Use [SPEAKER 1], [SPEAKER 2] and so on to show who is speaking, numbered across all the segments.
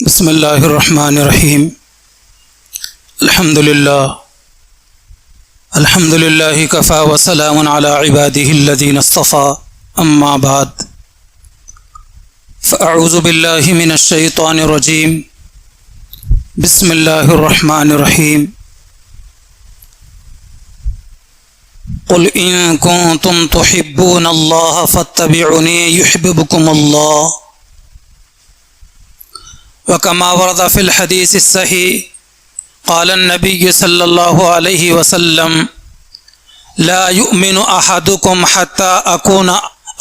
[SPEAKER 1] بسم اللہ الرحمن الرحیم الحمد للہ کفا وسلام علی عبادہ الذین اصطفى اما بعد فاعوذ باللہ من الشیطان الرجیم بسم اللہ الرحمن الرحیم قل ان کنتم تحبون اللہ فاتبعونی یحببکم اللہ وكما ورد في الحديث الصحيح قال النبي صلى الله عليه وسلم لا يؤمن أحدكم حتى أكون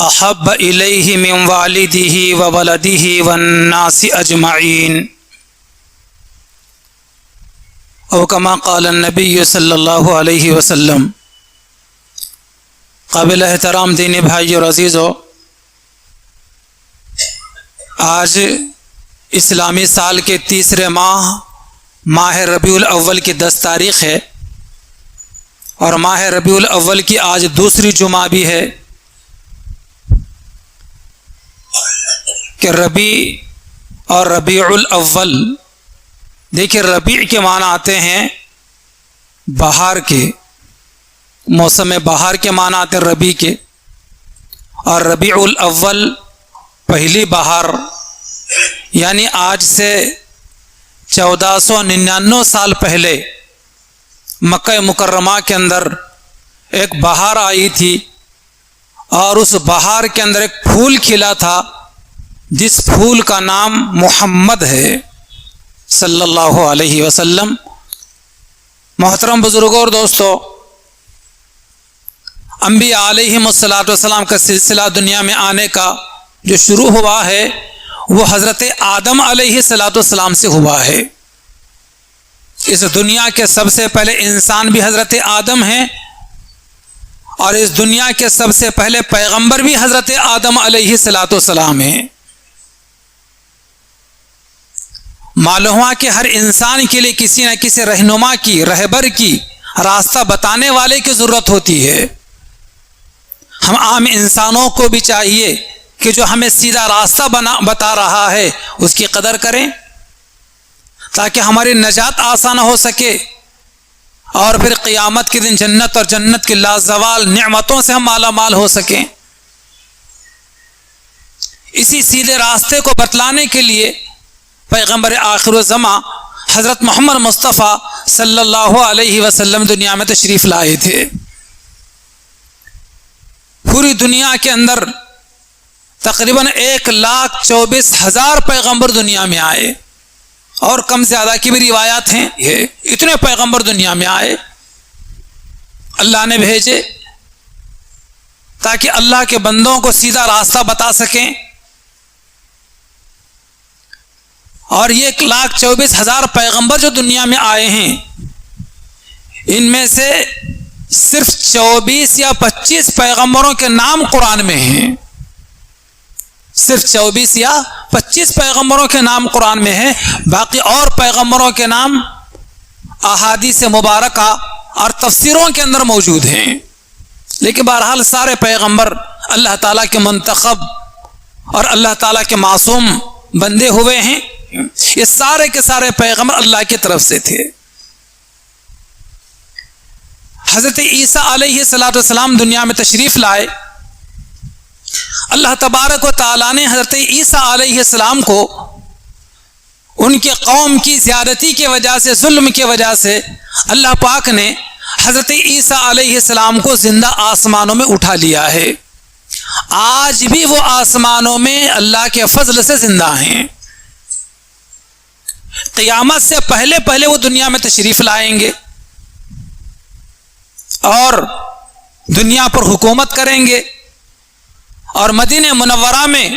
[SPEAKER 1] أحب إليه من والده وولده والناس أجمعين أو كما قال النبي صلى الله عليه وسلم. قابل احترام دینی بھائی اور عزیزو، آج اسلامی سال کے تیسرے ماہ ربیع الاول کی 10 تاریخ ہے، اور ماہ ربیع الاول کی آج دوسری جمعہ بھی ہے کہ ربیع اور ربیع الاول، دیکھیں ربیع کے معنی آتے ہیں بہار کے، موسم بہار کے معنی آتے ہیں ربیع کے، اور ربیع الاول پہلی بہار، یعنی آج سے 1499 سال پہلے مکہ مکرمہ کے اندر ایک بہار آئی تھی، اور اس بہار کے اندر ایک پھول کھلا تھا جس پھول کا نام محمد ہے صلی اللہ علیہ وسلم. محترم بزرگوں اور دوستو، انبیاء علیہم السلام کا سلسلہ دنیا میں آنے کا جو شروع ہوا ہے وہ حضرت آدم علیہ السلام سے ہوا ہے. اس دنیا کے سب سے پہلے انسان بھی حضرت آدم ہیں، اور اس دنیا کے سب سے پہلے پیغمبر بھی حضرت آدم علیہ السلام ہیں. معلوم ہوا کہ ہر انسان کے لیے کسی نہ کسی رہنما کی، رہبر کی، راستہ بتانے والے کی ضرورت ہوتی ہے. ہم عام انسانوں کو بھی چاہیے کہ جو ہمیں سیدھا راستہ بتا رہا ہے اس کی قدر کریں، تاکہ ہماری نجات آسان ہو سکے، اور پھر قیامت کے دن جنت اور جنت کی لازوال نعمتوں سے ہم مالا مال ہو سکیں. اسی سیدھے راستے کو بتلانے کے لیے پیغمبر آخر الزماں حضرت محمد مصطفیٰ صلی اللہ علیہ وسلم دنیا میں تشریف لائے تھے. پوری دنیا کے اندر تقریباً 1,24,000 پیغمبر دنیا میں آئے، اور کم زیادہ کی بھی روایات ہیں، یہ اتنے پیغمبر دنیا میں آئے، اللہ نے بھیجے تاکہ اللہ کے بندوں کو سیدھا راستہ بتا سکیں. اور یہ 1,24,000 پیغمبر جو دنیا میں آئے ہیں، ان میں سے صرف 24 یا 25 پیغمبروں کے نام قرآن میں ہیں. صرف 24 یا 25 پیغمبروں کے نام قرآن میں ہیں، باقی اور پیغمبروں کے نام احادیث مبارکہ اور تفسیروں کے اندر موجود ہیں. لیکن بہرحال سارے پیغمبر اللہ تعالیٰ کے منتخب اور اللہ تعالیٰ کے معصوم بندے ہوئے ہیں. یہ سارے کے سارے پیغمبر اللہ کی طرف سے تھے. حضرت عیسیٰ علیہ السلام دنیا میں تشریف لائے. اللہ تبارک و تعالیٰ نے حضرت عیسیٰ علیہ السلام کو ان کے قوم کی زیادتی کی وجہ سے، ظلم کی وجہ سے، اللہ پاک نے حضرت عیسیٰ علیہ السلام کو زندہ آسمانوں میں اٹھا لیا ہے. آج بھی وہ آسمانوں میں اللہ کے فضل سے زندہ ہیں. قیامت سے پہلے وہ دنیا میں تشریف لائیں گے اور دنیا پر حکومت کریں گے، اور مدینہ منورہ میں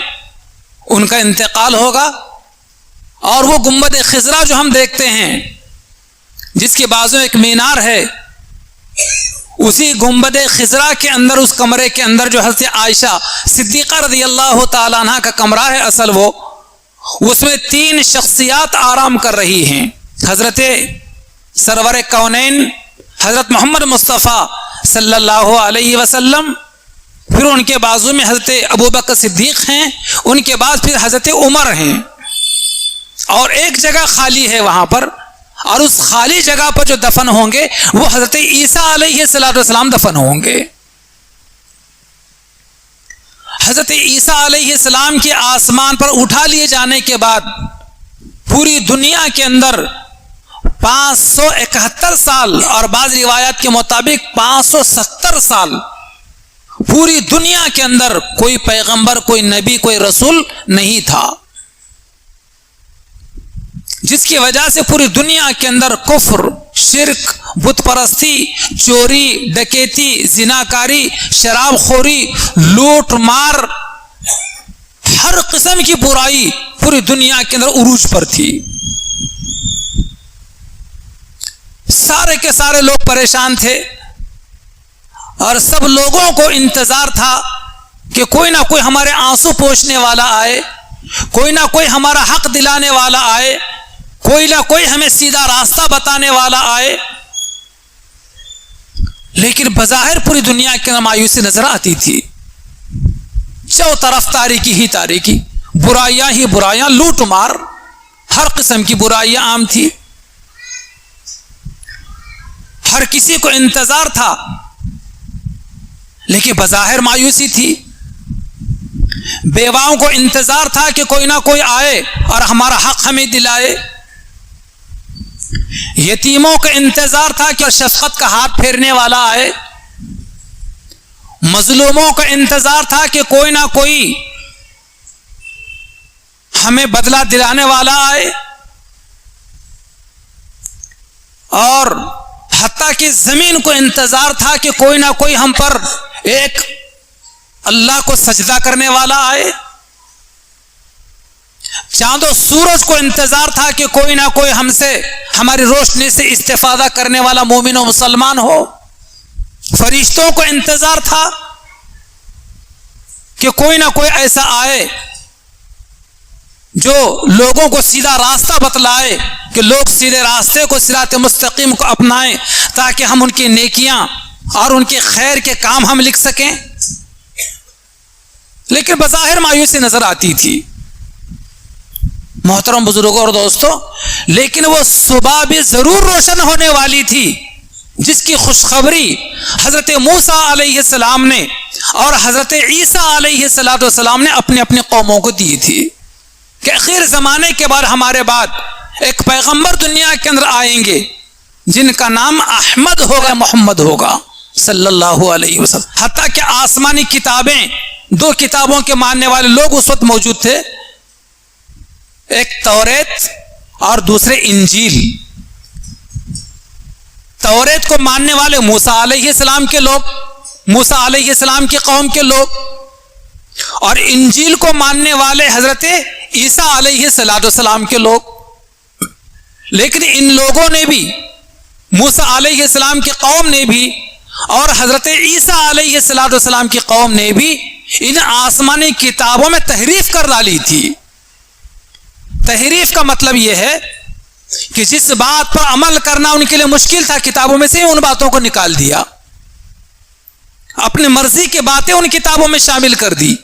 [SPEAKER 1] ان کا انتقال ہوگا. اور وہ گنبد خضرا جو ہم دیکھتے ہیں، جس کے بازو ایک مینار ہے، اسی گنبد خضرا کے اندر، اس کمرے کے اندر جو حضرت عائشہ صدیقہ رضی اللہ تعالیٰ عنہ کا کمرہ ہے اصل، وہ اس میں 3 شخصیات آرام کر رہی ہیں. حضرت سرور کونین حضرت محمد مصطفیٰ صلی اللہ علیہ وسلم، پھر ان کے بازو میں حضرت ابوبکر صدیق ہیں، ان کے بعد پھر حضرت عمر ہیں، اور ایک جگہ خالی ہے وہاں پر، اور اس خالی جگہ پر جو دفن ہوں گے وہ حضرت عیسیٰ علیہ السلام دفن ہوں گے۔ حضرت عیسیٰ علیہ السلام کے آسمان پر اٹھا لیے جانے کے بعد پوری دنیا کے اندر 571 سال اور بعض روایات کے مطابق 570 سال پوری دنیا کے اندر کوئی پیغمبر، کوئی نبی، کوئی رسول نہیں تھا، جس کی وجہ سے پوری دنیا کے اندر کفر، شرک، بت پرستی، چوری، ڈکیتی، زناکاری، شراب خوری، لوٹ مار، ہر قسم کی برائی پوری دنیا کے اندر عروج پر تھی۔ سارے کے سارے لوگ پریشان تھے اور سب لوگوں کو انتظار تھا کہ کوئی نہ کوئی ہمارے آنسو پوچھنے والا آئے، کوئی نہ کوئی ہمارا حق دلانے والا آئے، کوئی نہ کوئی ہمیں سیدھا راستہ بتانے والا آئے۔ لیکن بظاہر پوری دنیا کے اندر مایوسی نظر آتی تھی، چو طرف تاریکی ہی تاریکی، برائیاں ہی برائیاں، لوٹ مار، ہر قسم کی برائیاں عام تھی۔ ہر کسی کو انتظار تھا لیکن بظاہر مایوسی تھی۔ بیواؤں کو انتظار تھا کہ کوئی نہ کوئی آئے اور ہمارا حق ہمیں دلائے۔ یتیموں کا انتظار تھا کہ شفقت کا ہاتھ پھیرنے والا آئے۔ مظلوموں کا انتظار تھا کہ کوئی نہ کوئی ہمیں بدلہ دلانے والا آئے، اور حتیٰ کہ زمین کو انتظار تھا کہ کوئی نہ کوئی ہم پر ایک اللہ کو سجدہ کرنے والا آئے۔ چاند و سورج کو انتظار تھا کہ کوئی نہ کوئی ہم سے، ہماری روشنی سے استفادہ کرنے والا مومن و مسلمان ہو۔ فرشتوں کو انتظار تھا کہ کوئی نہ کوئی ایسا آئے جو لوگوں کو سیدھا راستہ بتلائے کہ لوگ سیدھے راستے کو، صراط مستقیم کو اپنائیں، تاکہ ہم ان کی نیکیاں اور ان کے خیر کے کام ہم لکھ سکیں۔ لیکن بظاہر مایوسی نظر آتی تھی محترم بزرگوں اور دوستوں، لیکن وہ صبح بھی ضرور روشن ہونے والی تھی جس کی خوشخبری حضرت موسیٰ علیہ السلام نے اور حضرت عیسیٰ علیہ السلام نے اپنے اپنے قوموں کو دی تھی کہ آخر زمانے کے بعد ہمارے بعد ایک پیغمبر دنیا کے اندر آئیں گے جن کا نام احمد ہوگا، محمد ہوگا صلی اللہ علیہ وسلم۔ حتیٰ کہ آسمانی کتابیں، دو کتابوں کے ماننے والے لوگ اس وقت موجود تھے، ایک توریت اور دوسرے انجیل۔ توریت کو ماننے والے موسیٰ علیہ السلام کے لوگ، موسیٰ علیہ السلام کی قوم کے لوگ، اور انجیل کو ماننے والے حضرت عیسیٰ علیہ السلام کے لوگ۔ لیکن ان لوگوں نے بھی، موسیٰ علیہ السلام کی قوم نے بھی اور حضرت عیسیٰ علیہ السلام کی قوم نے بھی ان آسمانی کتابوں میں تحریف کر ڈالی تھی۔ تحریف کا مطلب یہ ہے کہ جس بات پر عمل کرنا ان کے لیے مشکل تھا، کتابوں میں سے ان باتوں کو نکال دیا، اپنی مرضی کی باتیں ان کتابوں میں شامل کر دی،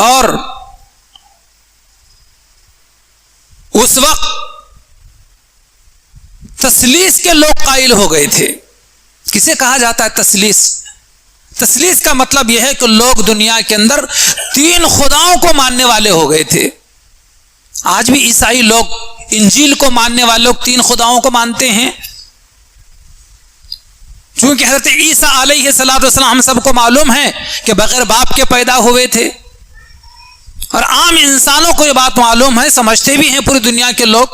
[SPEAKER 1] اور اس وقت تثلیث کے لوگ قائل ہو گئے تھے۔ کسے کہا جاتا ہے تثلیث؟ تثلیث کا مطلب یہ ہے کہ لوگ دنیا کے اندر تین خداؤں کو ماننے والے ہو گئے تھے۔ آج بھی عیسائی لوگ، انجیل کو ماننے والے لوگ تین خداؤں کو مانتے ہیں، چونکہ حضرت عیسیٰ علیہ السلام ہم سب کو معلوم ہے کہ بغیر باپ کے پیدا ہوئے تھے، اور عام انسانوں کو یہ بات معلوم ہے، سمجھتے بھی ہیں پوری دنیا کے لوگ،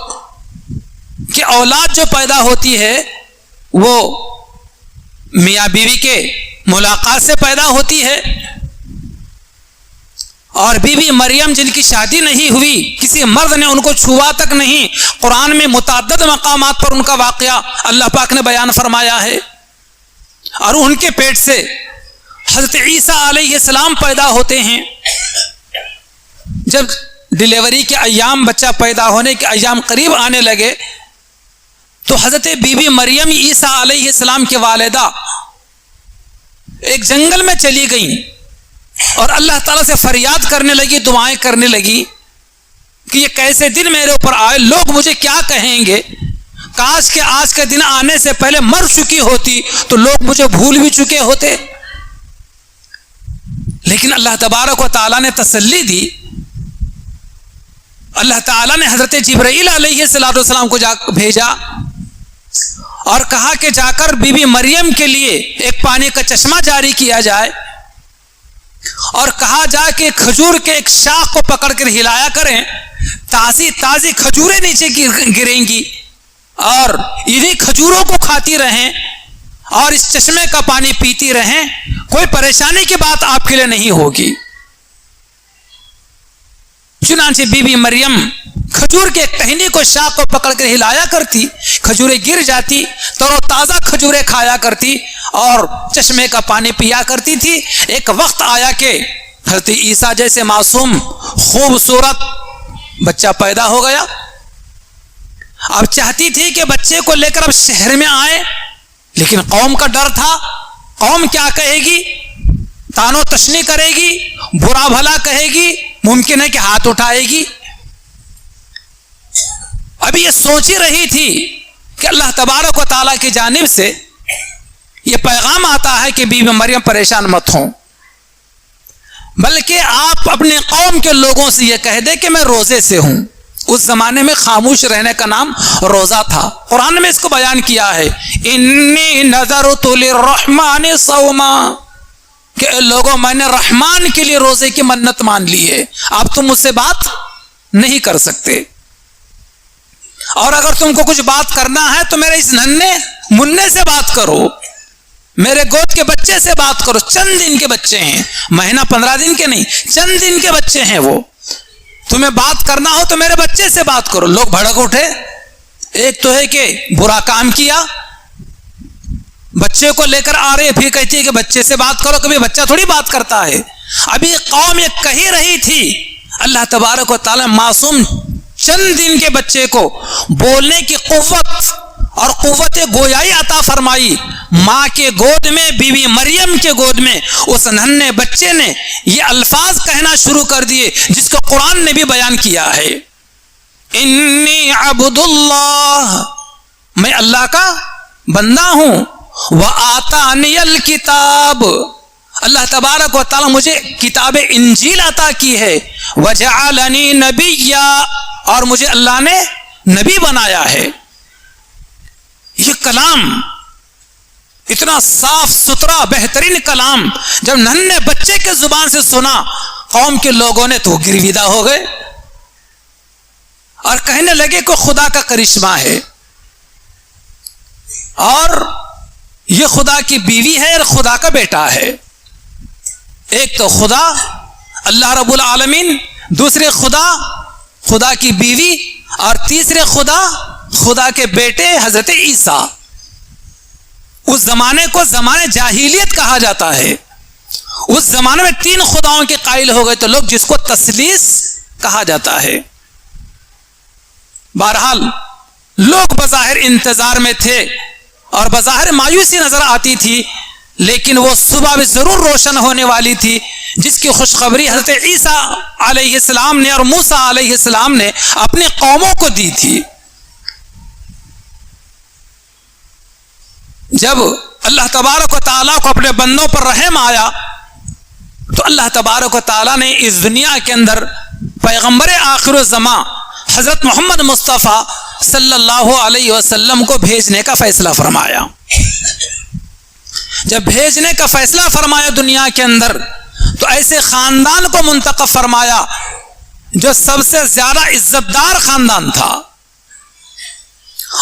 [SPEAKER 1] کہ اولاد جو پیدا ہوتی ہے وہ میاں بیوی کے ملاقات سے پیدا ہوتی ہے، اور بی بی مریم جن کی شادی نہیں ہوئی، کسی مرد نے ان کو چھوا تک نہیں، قرآن میں متعدد مقامات پر ان کا واقعہ اللہ پاک نے بیان فرمایا ہے، اور ان کے پیٹ سے حضرت عیسیٰ علیہ السلام پیدا ہوتے ہیں۔ جب ڈیلیوری کے ایام، بچہ پیدا ہونے کے ایام قریب آنے لگے تو حضرت بی بی مریم عیسیٰ علیہ السلام کی والدہ ایک جنگل میں چلی گئیں اور اللہ تعالیٰ سے فریاد کرنے لگی، دعائیں کرنے لگی کہ یہ کیسے دن میرے اوپر آئے, لوگ مجھے کیا کہیں گے. کاش کہ آج کے دن آنے سے پہلے مر چکی ہوتی تو لوگ مجھے بھول بھی چکے ہوتے. لیکن اللہ تبارک و تعالیٰ نے تسلی دی. اللہ تعالیٰ نے حضرت جبرائیل علیہ السلام کو بھیجا اور کہا کہ جا کر بی بی مریم کے لیے ایک پانی کا چشمہ جاری کیا جائے, اور کہا جائے کہ کھجور کے ایک شاخ کو پکڑ کر ہلایا کریں, تازی تازی کھجوریں نیچے گریں گی اور انہی کھجوروں کو کھاتی رہیں اور اس چشمے کا پانی پیتی رہیں, کوئی پریشانی کی بات آپ کے لیے نہیں ہوگی. چنانچہ بی بی مریم کھجور کے ٹہنی کو شاخ کو پکڑ کر ہلایا کرتی, کھجوریں گر جاتی, تر و تازہ کھجوریں کھایا کرتی اور چشمے کا پانی پیا کرتی تھی. ایک وقت آیا کہ حضرت عیسیٰ جیسے معصوم خوبصورت بچہ پیدا ہو گیا. اب چاہتی تھی کہ بچے کو لے کر اب شہر میں آئے, لیکن قوم کا ڈر تھا, قوم کیا کہے گی, تانو تشنی کرے گی, برا بھلا کہے گی, ممکن ہے کہ ہاتھ اٹھائے گی. ابھی یہ سوچ ہی رہی تھی کہ اللہ تبارک و تعالیٰ کی جانب سے یہ پیغام آتا ہے کہ بی بی مریم پریشان مت ہوں, بلکہ آپ اپنے قوم کے لوگوں سے یہ کہہ دیں کہ میں روزے سے ہوں. اس زمانے میں خاموش رہنے کا نام روزہ تھا. قرآن میں اس کو بیان کیا ہے, انی نذرت للرحمن صوما, کہ لوگوں میں نے رحمان کے لیے روزے کی منت مان لی ہے, اب تم مجھ سے بات نہیں کر سکتے, اور اگر تم کو کچھ بات کرنا ہے تو میرے اس ننھے مننے سے بات کرو, میرے گود کے بچے سے بات کرو. چند دن کے بچے ہیں, مہینہ 15 دن کے نہیں, چند دن کے بچے ہیں وہ. تمہیں بات کرنا ہو تو میرے بچے سے بات کرو. لوگ بھڑک اٹھے. ایک تو ہے کہ برا کام کیا, بچے کو لے کر آ رہے, پھر کہتی ہے کہ بچے سے بات کرو. کبھی بچہ تھوڑی بات کرتا ہے. ابھی قوم یہ کہی رہی تھی, اللہ تبارک و تعالی معصوم چند دن کے بچے کو بولنے کی قوت اور قوت گویائی عطا فرمائی. ماں کے گود میں, بی بی مریم کے گود میں اس ننھے بچے نے یہ الفاظ کہنا شروع کر دیے جس کو قرآن نے بھی بیان کیا ہے, انی عبد اللہ, میں اللہ کا بندہ ہوں, وآتانی الکتاب, اللہ تبارک و تعالی مجھے کتاب انجیل عطا کی ہے, وجعلنی نبیا, اور مجھے اللہ نے نبی بنایا ہے. یہ کلام اتنا صاف ستھرا بہترین کلام جب ننھے بچے کے زبان سے سنا, قوم کے لوگوں نے تو گرویدہ ہو گئے اور کہنے لگے کہ خدا کا کرشمہ ہے, اور یہ خدا کی بیوی ہے اور خدا کا بیٹا ہے. ایک تو خدا اللہ رب العالمین, دوسرے خدا خدا کی بیوی, اور تیسرے خدا خدا کے بیٹے حضرت عیسیٰ. اس زمانے کو زمانے جاہلیت کہا جاتا ہے. اس زمانے میں 3 خداؤں کے قائل ہو گئے تو لوگ, جس کو تثلیث کہا جاتا ہے. بہرحال لوگ بظاہر انتظار میں تھے اور بظاہر مایوسی نظر آتی تھی, لیکن وہ صبح بھی ضرور روشن ہونے والی تھی جس کی خوشخبری حضرت عیسیٰ علیہ السلام نے اور موسیٰ علیہ السلام نے اپنی قوموں کو دی تھی. جب اللہ تبارک و تعالیٰ کو اپنے بندوں پر رحم آیا تو اللہ تبارک و تعالیٰ نے اس دنیا کے اندر پیغمبر آخر الزمان حضرت محمد مصطفیٰ صلی اللہ علیہ وسلم کو بھیجنے کا فیصلہ فرمایا. جب بھیجنے کا فیصلہ فرمایا دنیا کے اندر تو ایسے خاندان کو منتخب فرمایا جو سب سے زیادہ عزت دار خاندان تھا,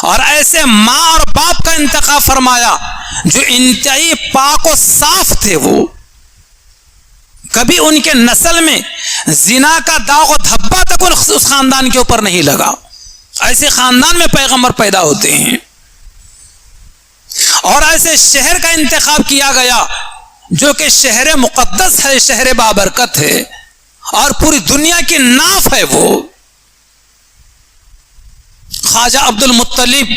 [SPEAKER 1] اور ایسے ماں اور باپ کا انتخاب فرمایا جو انتہائی پاک و صاف تھے. وہ کبھی ان کے نسل میں زنا کا داغ و دھبا تک اس خاندان کے اوپر نہیں لگا. ایسے خاندان میں پیغمبر پیدا ہوتے ہیں. اور ایسے شہر کا انتخاب کیا گیا جو کہ شہر مقدس ہے, شہر بابرکت ہے, اور پوری دنیا کی ناف ہے. وہ خواجہ عبد المطلب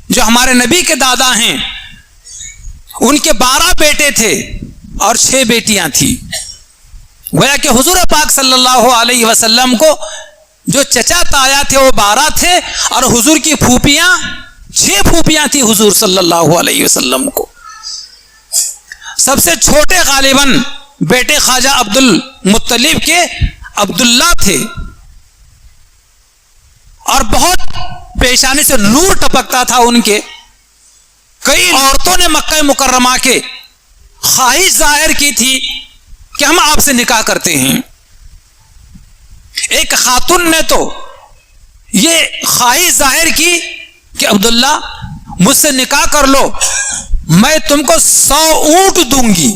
[SPEAKER 1] جو ہمارے نبی کے دادا ہیں, ان کے 12 بیٹے تھے اور 6 بیٹیاں تھیں. گویا کہ حضور پاک صلی اللہ علیہ وسلم کو جو چچا تایا تھے وہ 12 تھے اور حضور کی پھوپھیاں 6 پھوپھیاں تھی حضور صلی اللہ علیہ وسلم کو. سب سے چھوٹے غالباً بیٹے خواجہ عبد المطلب کے عبداللہ تھے اور بہت پیشانی سے نور ٹپکتا تھا ان کے. کئی عورتوں نے مکہ مکرمہ کے خواہش ظاہر کی تھی کہ ہم آپ سے نکاح کرتے ہیں. ایک خاتون نے تو یہ خواہش ظاہر کی کہ عبداللہ مجھ سے نکاح کر لو, میں تم کو 100 اونٹ دوں گی.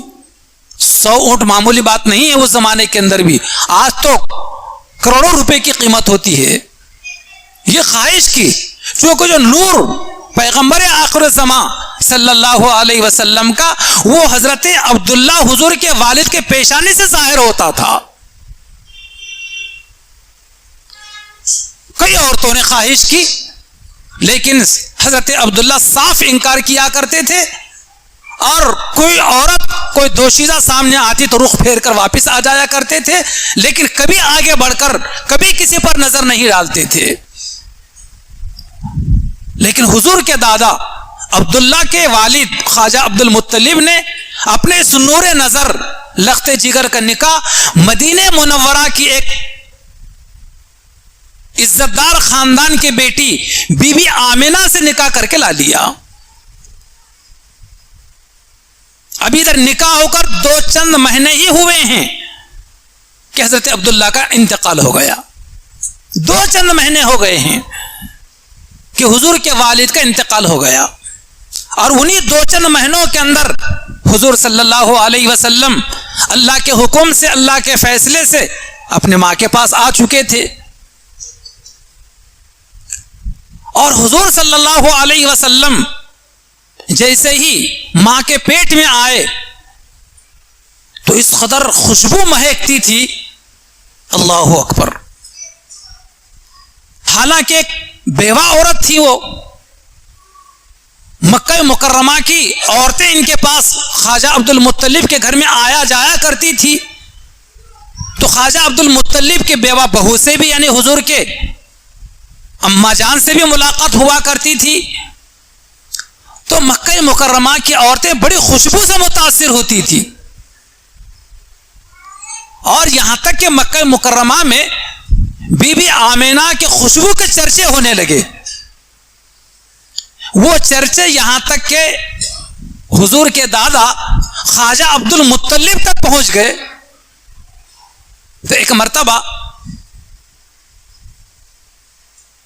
[SPEAKER 1] 100 اونٹ معمولی بات نہیں ہے اس زمانے کے اندر بھی, آج تو کروڑوں روپے کی قیمت ہوتی ہے. یہ خواہش کی چونکہ جو نور پیغمبر آخر الزمان صلی اللہ علیہ وسلم کا وہ حضرت عبداللہ حضور کے والد کے پیشانی سے ظاہر ہوتا تھا. کئی عورتوں نے خواہش کی لیکن حضرت عبداللہ صاف انکار کیا کرتے تھے, اور کوئی عورت کوئی دوشیزہ سامنے آتی تو رخ پھیر کر واپس آ جایا کرتے تھے, لیکن کبھی آگے بڑھ کر کبھی کسی پر نظر نہیں ڈالتے تھے. لیکن حضور کے دادا عبداللہ کے والد خواجہ عبد المطلب نے اپنے اس نور نظر لخت جگر کا نکاح مدینہ منورہ کی ایک عزت دار خاندان کی بیٹی بی بی آمنہ سے نکاح کر کے لا لیا. ابھی ادھر نکاح ہو کر 2 چند مہینے ہی ہوئے ہیں کہ حضرت عبداللہ کا انتقال ہو گیا. 2 چند مہینے ہو گئے ہیں کہ حضور کے والد کا انتقال ہو گیا, اور انہی 2 چند مہینوں کے اندر حضور صلی اللہ علیہ وسلم اللہ کے حکم سے, اللہ کے فیصلے سے اپنے ماں کے پاس آ چکے تھے. اور حضور صلی اللہ علیہ وسلم جیسے ہی ماں کے پیٹ میں آئے تو اس قدر خوشبو مہکتی تھی, اللہ اکبر. حالانکہ ایک بیوہ عورت تھی, وہ مکہ مکرمہ کی عورتیں ان کے پاس خواجہ عبد المطلب کے گھر میں آیا جایا کرتی تھی, تو خواجہ عبد المطلب کے بیوہ بہو سے بھی یعنی حضور کے اما جان سے بھی ملاقات ہوا کرتی تھی. تو مکہ مکرمہ کی عورتیں بڑی خوشبو سے متاثر ہوتی تھی, اور یہاں تک کہ مکہ مکرمہ میں بی بی آمنہ کے خوشبو کے چرچے ہونے لگے. وہ چرچے یہاں تک کہ حضور کے دادا خواجہ عبد المطلب تک پہنچ گئے. تو ایک مرتبہ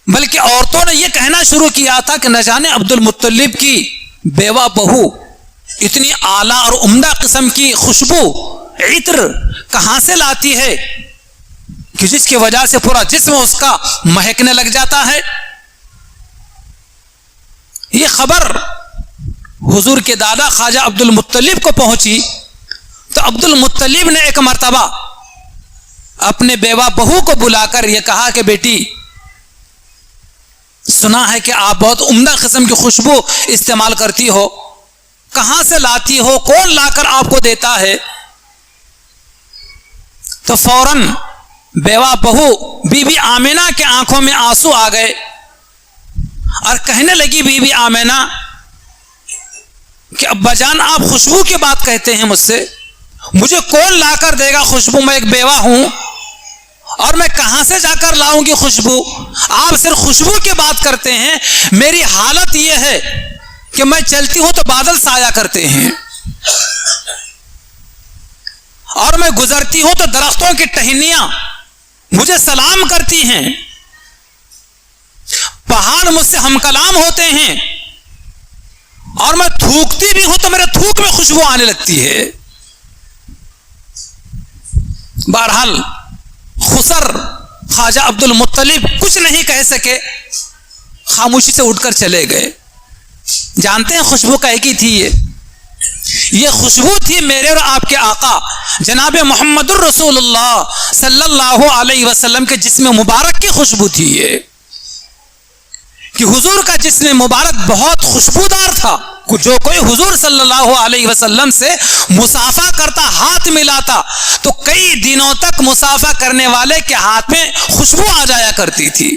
[SPEAKER 1] بلکہ عورتوں نے یہ کہنا شروع کیا تھا کہ نہ جانے عبد المطلب کی بیوہ بہو اتنی اعلیٰ اور عمدہ قسم کی خوشبو عطر کہاں سے لاتی ہے کہ جس کی وجہ سے پورا جسم اس کا مہکنے لگ جاتا ہے. یہ خبر حضور کے دادا خواجہ عبد المطلب کو پہنچی تو عبد المطلب نے ایک مرتبہ اپنے بیوہ بہو کو بلا کر یہ کہا کہ بیٹی سنا ہے کہ آپ بہت عمدہ قسم کی خوشبو استعمال کرتی ہو, کہاں سے لاتی ہو, کون لا کر آپ کو دیتا ہے؟ تو فوراً بیوہ بہو بی بی آمنہ کے آنکھوں میں آنسو آ گئے اور کہنے لگی بی بی آمنہ کہ ابا جان آپ خوشبو کی بات کہتے ہیں مجھ سے, مجھے کون لا کر دے گا خوشبو, میں ایک بیوہ ہوں اور میں کہاں سے جا کر لاؤں گی خوشبو, آپ صرف خوشبو کی بات کرتے ہیں. میری حالت یہ ہے کہ میں چلتی ہوں تو بادل سایہ کرتے ہیں, اور میں گزرتی ہوں تو درختوں کی ٹہنیاں مجھے سلام کرتی ہیں, پہاڑ مجھ سے ہم کلام ہوتے ہیں, اور میں تھوکتی بھی ہوں تو میرے تھوک میں خوشبو آنے لگتی ہے. بہرحال خسر خواجہ عبد المطلب کچھ نہیں کہہ سکے, خاموشی سے اٹھ کر چلے گئے. جانتے ہیں خوشبو کہے کی تھی؟ یہ خوشبو تھی میرے اور آپ کے آقا جناب محمد الرسول اللہ صلی اللہ علیہ وسلم کے جسم مبارک کی خوشبو تھی. یہ کہ حضور کا جسم مبارک بہت خوشبودار تھا, جو کوئی حضور صلی اللہ علیہ وسلم سے مصافحہ کرتا، ہاتھ ملاتا، تو کئی دنوں تک مصافحہ کرنے والے کے ہاتھ میں خوشبو آ جایا کرتی تھی.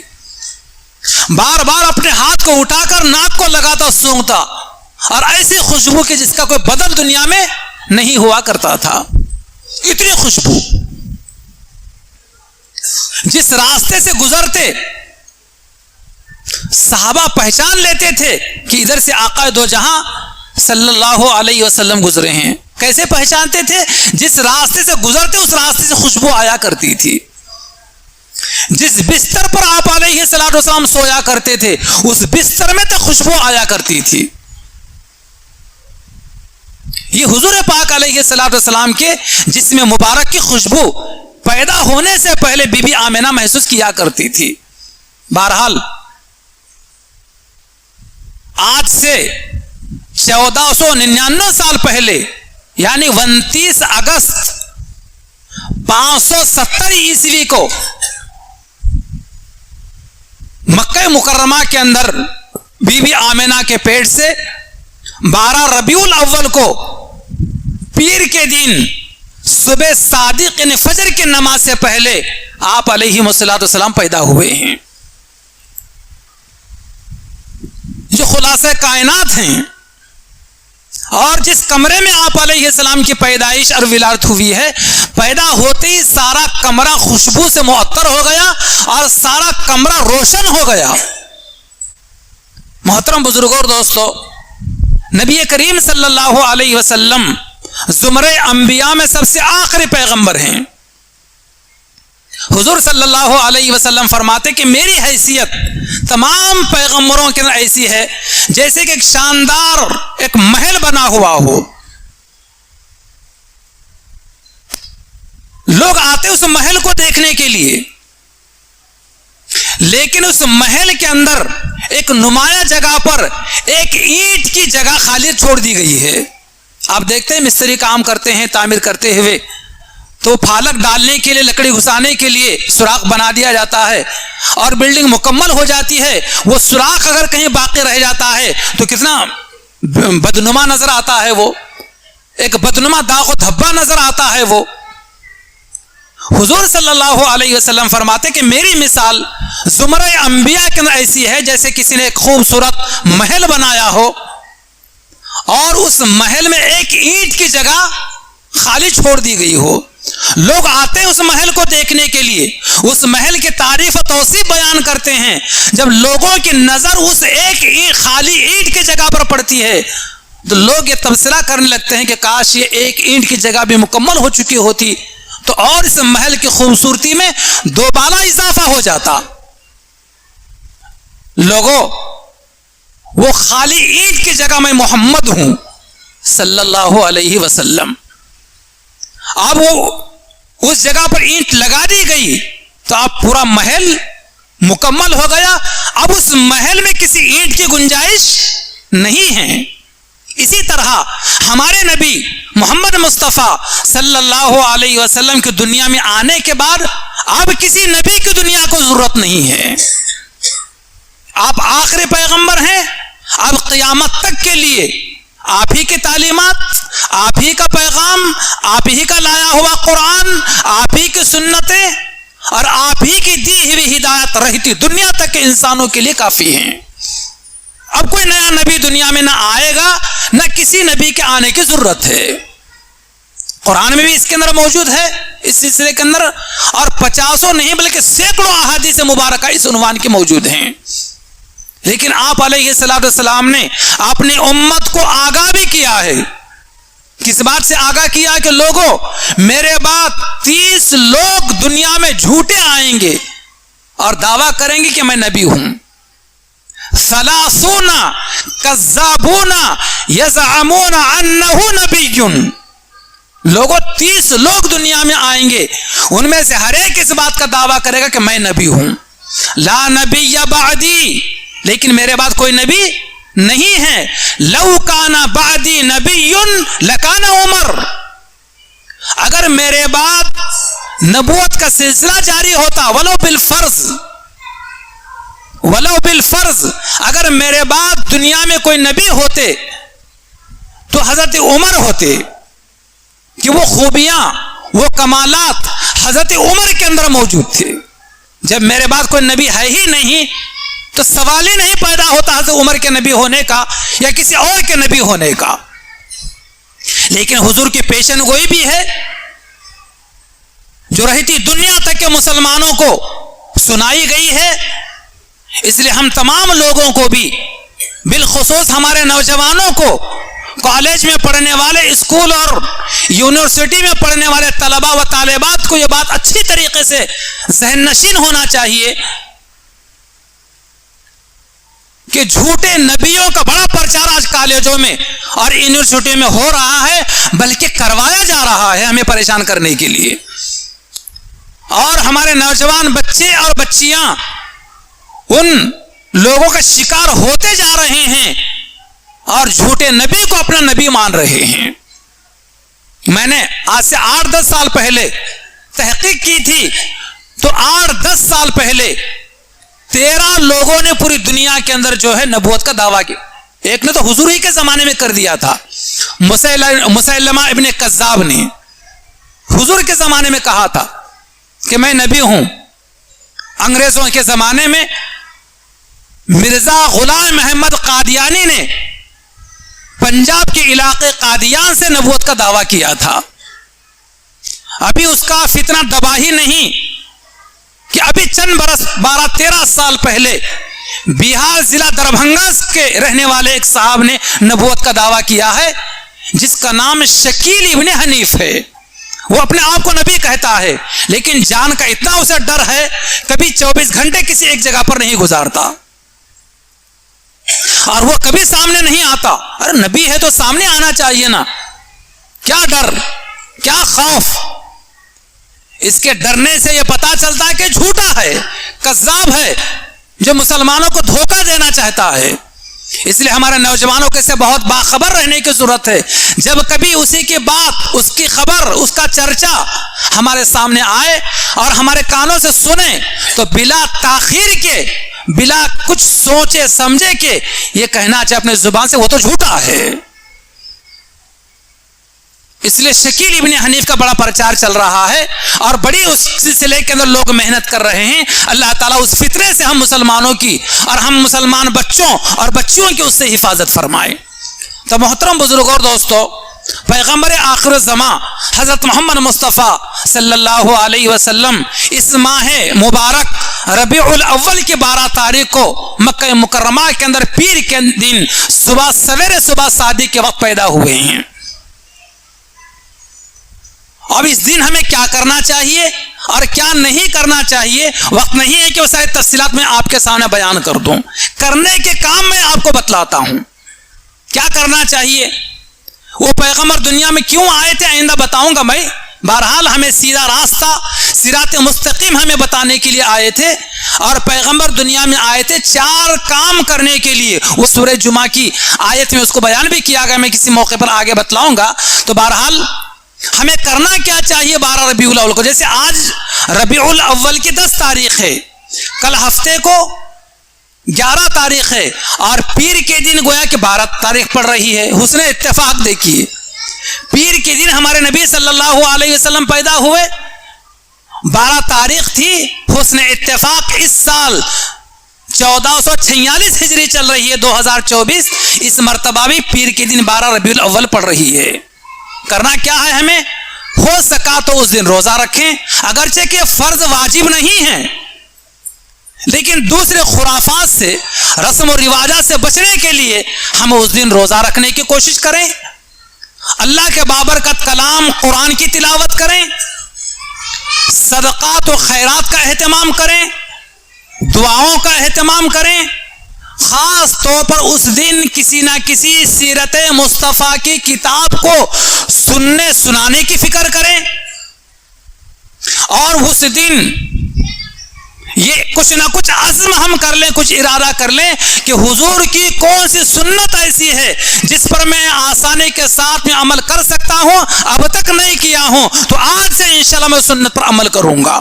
[SPEAKER 1] بار بار اپنے ہاتھ کو اٹھا کر ناک کو لگاتا، سونگھتا، اور ایسی خوشبو کہ جس کا کوئی بدل دنیا میں نہیں ہوا کرتا تھا. اتنی خوشبو. جس راستے سے گزرتے صحابہ پہچان لیتے تھے کہ ادھر سے آقا دو جہاں صلی اللہ علیہ وسلم گزرے ہیں. کیسے پہچانتے تھے؟ جس راستے سے گزرتے اس راستے سے خوشبو آیا کرتی تھی. جس بستر پر آپ علیہ الصلوۃ والسلام سویا کرتے تھے اس بستر میں تو خوشبو آیا کرتی تھی. یہ حضور پاک علیہ الصلوۃ والسلام کے جسم مبارک کی خوشبو پیدا ہونے سے پہلے بی بی آمنہ محسوس کیا کرتی تھی. بہرحال آج سے 1499 سال پہلے یعنی 29 اگست 570 عیسوی کو مکہ مکرمہ کے اندر بی بی آمنہ کے پیٹ سے 12 ربیع الاول کو پیر کے دن صبح صادق یعنی فجر کی نماز سے پہلے آپ علیہ الصلوۃ والسلام پیدا ہوئے ہیں. جو خلاصہ کائنات ہیں اور جس کمرے میں آپ علیہ السلام کی پیدائش اور ولادت ہوئی ہے، پیدا ہوتے ہی سارا کمرہ خوشبو سے معطر ہو گیا اور سارا کمرہ روشن ہو گیا. محترم بزرگوں اور دوستو، نبی کریم صلی اللہ علیہ وسلم زمرہ انبیاء میں سب سے آخری پیغمبر ہیں. حضور صلی اللہ علیہ وسلم فرماتے کہ میری حیثیت تمام پیغمبروں کے اندر ایسی ہے جیسے کہ ایک شاندار ایک محل بنا ہوا ہو. لوگ آتے اس محل کو دیکھنے کے لیے، لیکن اس محل کے اندر ایک نمایاں جگہ پر ایک اینٹ کی جگہ خالی چھوڑ دی گئی ہے. آپ دیکھتے ہیں مستری کام کرتے ہیں تعمیر کرتے ہوئے تو پھالک ڈالنے کے لیے لکڑی گھسانے کے لیے سوراخ بنا دیا جاتا ہے اور بلڈنگ مکمل ہو جاتی ہے. وہ سوراخ اگر کہیں باقی رہ جاتا ہے تو کتنا بدنما نظر آتا ہے، وہ ایک بدنما داغ و دھبا نظر آتا ہے. وہ حضور صلی اللہ علیہ وسلم فرماتے کہ میری مثال زمرہ انبیاء کے اندر ایسی ہے جیسے کسی نے ایک خوبصورت محل بنایا ہو اور اس محل میں ایک اینٹ کی جگہ خالی چھوڑ دی گئی ہو. لوگ آتے ہیں اس محل کو دیکھنے کے لیے، اس محل کی تعریف و توصیف بیان کرتے ہیں. جب لوگوں کی نظر اس ایک خالی اینٹ کی جگہ پر پڑتی ہے تو لوگ یہ تبصرہ کرنے لگتے ہیں کہ کاش یہ ایک اینٹ کی جگہ بھی مکمل ہو چکی ہوتی تو اور اس محل کی خوبصورتی میں دوبالا اضافہ ہو جاتا. لوگوں، وہ خالی اینٹ کی جگہ میں محمد ہوں صلی اللہ علیہ وسلم. اب وہ اس جگہ پر اینٹ لگا دی گئی تو اب پورا محل مکمل ہو گیا. اب اس محل میں کسی اینٹ کی گنجائش نہیں ہے. اسی طرح ہمارے نبی محمد مصطفیٰ صلی اللہ علیہ وسلم کی دنیا میں آنے کے بعد اب کسی نبی کی دنیا کو ضرورت نہیں ہے. آپ آخری پیغمبر ہیں. اب قیامت تک کے لیے آپ ہی کی تعلیمات، آپ ہی کا پیغام، آپ ہی کا لایا ہوا قرآن، آپ ہی کی سنتیں اور آپ ہی کی دی ہوئی ہدایت رہتی دنیا تک کے انسانوں کے لیے کافی ہیں. اب کوئی نیا نبی دنیا میں نہ آئے گا، نہ کسی نبی کے آنے کی ضرورت ہے. قرآن میں بھی اس کے اندر موجود ہے اس سلسلے کے اندر، اور 50 نہیں بلکہ سینکڑوں احادیث مبارکہ اس عنوان کے موجود ہیں. لیکن آپ علیہ الصلوۃ والسلام نے اپنی امت کو آگاہ بھی کیا ہے. کس بات سے آگاہ کیا کہ لوگوں، میرے بعد 30 لوگ دنیا میں جھوٹے آئیں گے اور دعویٰ کریں گے کہ میں نبی ہوں. 30 کذابون یزعمون انہ نبی. لوگوں 30 لوگ دنیا میں آئیں گے، ان میں سے ہر ایک اس بات کا دعویٰ کرے گا کہ میں نبی ہوں. لا نبی بعدی، لیکن میرے بعد کوئی نبی نہیں ہے. لو کان بعدی نبی لکان عمر. اگر میرے بعد نبوت کا سلسلہ جاری ہوتا ولو بالفرض، اگر میرے بعد دنیا میں کوئی نبی ہوتے تو حضرت عمر ہوتے کہ وہ خوبیاں وہ کمالات حضرت عمر کے اندر موجود تھے. جب میرے بعد کوئی نبی ہے ہی نہیں تو سوال ہی نہیں پیدا ہوتا حضرت عمر کے نبی ہونے کا یا کسی اور کے نبی ہونے کا. لیکن حضور کی پیشن گوئی بھی ہے جو رہتی دنیا تک کے مسلمانوں کو سنائی گئی ہے. اس لیے ہم تمام لوگوں کو بھی بالخصوص ہمارے نوجوانوں کو کالج میں پڑھنے والے اسکول اور یونیورسٹی میں پڑھنے والے طلباء و طالبات کو یہ بات اچھی طریقے سے ذہن نشین ہونا چاہیے کہ جھوٹے نبیوں کا بڑا پرچار آج کالجوں میں اور یونیورسٹی میں ہو رہا ہے بلکہ کروایا جا رہا ہے ہمیں پریشان کرنے کے لیے. اور ہمارے نوجوان بچے اور بچیاں ان لوگوں کا شکار ہوتے جا رہے ہیں اور جھوٹے نبی کو اپنا نبی مان رہے ہیں. میں نے آج سے 8-10 سال پہلے تحقیق کی تھی تو 8-10 سال پہلے 13 لوگوں نے پوری دنیا کے اندر جو ہے نبوت کا دعویٰ کیا. ایک نے تو حضور ہی کے زمانے میں کر دیا تھا. مسیلمہ ابن کذاب نے حضور کے زمانے میں کہا تھا کہ میں نبی ہوں. انگریزوں کے زمانے میں مرزا غلام محمد قادیانی نے پنجاب کے علاقے قادیان سے نبوت کا دعویٰ کیا تھا. ابھی اس کا فتنہ دبا ہی نہیں کہ ابھی چند برس 12-13 سال پہلے بہار ضلع دربھنگا کے رہنے والے ایک صاحب نے نبوت کا دعویٰ کیا ہے جس کا نام شکیل ابن حنیف ہے. وہ اپنے آپ کو نبی کہتا ہے لیکن جان کا اتنا اسے ڈر ہے کبھی 24 گھنٹے کسی ایک جگہ پر نہیں گزارتا اور وہ کبھی سامنے نہیں آتا. ارے نبی ہے تو سامنے آنا چاہیے نا. کیا ڈر کیا خوف. اس کے ڈرنے سے یہ پتا چلتا ہے کہ جھوٹا ہے کذاب ہے جو مسلمانوں کو دھوکہ دینا چاہتا ہے. اس لیے ہمارے نوجوانوں کے سے بہت باخبر رہنے کی ضرورت ہے. جب کبھی اسی کی بات اس کی خبر اس کا چرچا ہمارے سامنے آئے اور ہمارے کانوں سے سنیں تو بلا تاخیر کے بلا کچھ سوچے سمجھے کہ یہ کہنا چاہے اپنے زبان سے وہ تو جھوٹا ہے. اس لیے شکیل ابن حنیف کا بڑا پرچار چل رہا ہے اور بڑی اس سلسلے کے اندر لوگ محنت کر رہے ہیں. اللہ تعالیٰ اس فتنے سے ہم مسلمانوں کی اور ہم مسلمان بچوں اور بچیوں کی اس سے حفاظت فرمائے. تو محترم بزرگ اور دوستو, پیغمبر آخر الزمان حضرت محمد مصطفیٰ صلی اللہ علیہ وسلم اس ماہ مبارک ربیع الاول کی 12 تاریخ کو مکہ مکرمہ کے اندر پیر کے دن سویرے صبح صادق کے وقت پیدا ہوئے ہیں. اب اس دن ہمیں کیا کرنا چاہیے اور کیا نہیں کرنا چاہیے وقت نہیں ہے کہ وہ ساری تفصیلات میں آپ کے سامنے بیان کر دوں. کرنے کے کام میں آپ کو بتلاتا ہوں کیا کرنا چاہیے. وہ پیغمبر دنیا میں کیوں آئے تھے آئندہ بتاؤں گا میں. بہرحال ہمیں سیدھا راستہ صراط مستقیم ہمیں بتانے کے لیے آئے تھے اور پیغمبر دنیا میں آئے تھے 4 کام کرنے کے لیے. وہ سورہ جمعہ کی آیت میں اس کو بیان بھی کیا گیا, میں کسی موقع پر آگے بتلاؤں گا. تو بہرحال ہمیں کرنا کیا چاہیے 12 ربیع الاول کو. جیسے آج ربیع الاول کی 10 تاریخ ہے, کل ہفتے کو 11 تاریخ ہے اور پیر کے دن گویا کہ 12 تاریخ پڑ رہی ہے. حسن اتفاق دیکھیے, پیر کے دن ہمارے نبی صلی اللہ علیہ وسلم پیدا ہوئے, 12 تاریخ تھی. حسن اتفاق اس سال 1446 ہجری چل رہی ہے 2024. اس مرتبہ بھی پیر کے دن 12 ربیع الاول پڑ رہی ہے. کرنا کیا ہے, ہمیں ہو سکا تو اس دن روزہ رکھیں, اگرچہ کہ فرض واجب نہیں ہے لیکن دوسرے خرافات سے رسم و رواجات سے بچنے کے لیے ہم اس دن روزہ رکھنے کی کوشش کریں, اللہ کے بابرکت کلام قرآن کی تلاوت کریں, صدقات و خیرات کا اہتمام کریں, دعاؤں کا اہتمام کریں. خاص طور پر اس دن کسی نہ کسی سیرت مصطفیٰ کی کتاب کو سننے سنانے کی فکر کریں اور اس دن یہ کچھ نہ کچھ عزم ہم کر لیں, کچھ ارادہ کر لیں کہ حضور کی کون سی سنت ایسی ہے جس پر میں آسانی کے ساتھ میں عمل کر سکتا ہوں, اب تک نہیں کیا ہوں, تو آج سے انشاءاللہ میں سنت پر عمل کروں گا.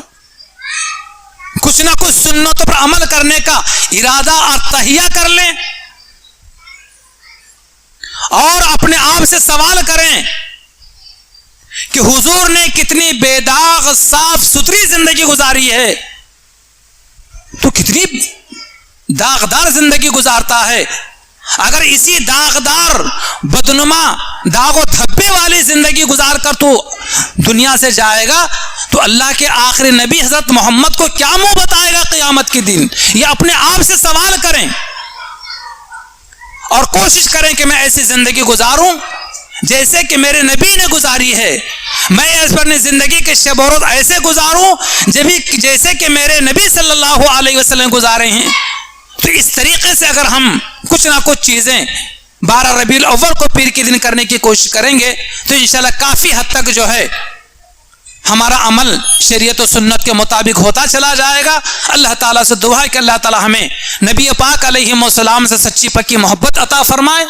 [SPEAKER 1] کچھ نہ کچھ سنتوں پر عمل کرنے کا ارادہ اور تہیہ کر لیں اور اپنے آپ سے سوال کریں کہ حضور نے کتنی بے داغ صاف ستھری زندگی گزاری ہے، تو کتنی داغدار زندگی گزارتا ہے۔ اگر اسی داغدار بدنما داغ و دھبے والی زندگی گزار کر تو دنیا سے جائے گا تو اللہ کے آخری نبی حضرت محمد کو کیا منہ بتائے گا قیامت کے دن؟ یہ اپنے آپ سے سوال کریں اور کوشش کریں کہ میں ایسی زندگی گزاروں جیسے کہ میرے نبی نے گزاری ہے، میں اپنی زندگی کے شب و روز ایسے گزاروں جیسے کہ میرے نبی صلی اللہ علیہ وسلم گزارے ہیں۔ تو اس طریقے سے اگر ہم کچھ نہ کچھ چیزیں 12 ربیع الاول کو پیر کے دن کرنے کی کوشش کریں گے تو انشاءاللہ کافی حد تک جو ہے ہمارا عمل شریعت و سنت کے مطابق ہوتا چلا جائے گا۔ اللہ تعالیٰ سے دعا ہے کہ اللہ تعالیٰ ہمیں نبی پاک علیہ السلام سے سچی پکی محبت عطا فرمائے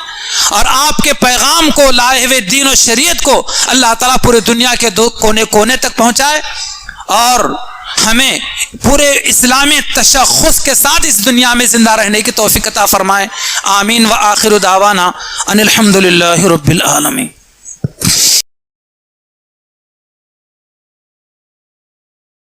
[SPEAKER 1] اور آپ کے پیغام کو، لائے ہوئے دین و شریعت کو اللہ تعالیٰ پورے دنیا کے کونے کونے تک پہنچائے اور ہمیں پورے اسلامی تشخص کے ساتھ اس دنیا میں زندہ رہنے کی توفیق عطا فرمائے۔ آمین۔ وآخر دعوانا ان الحمد للہ رب العالمین۔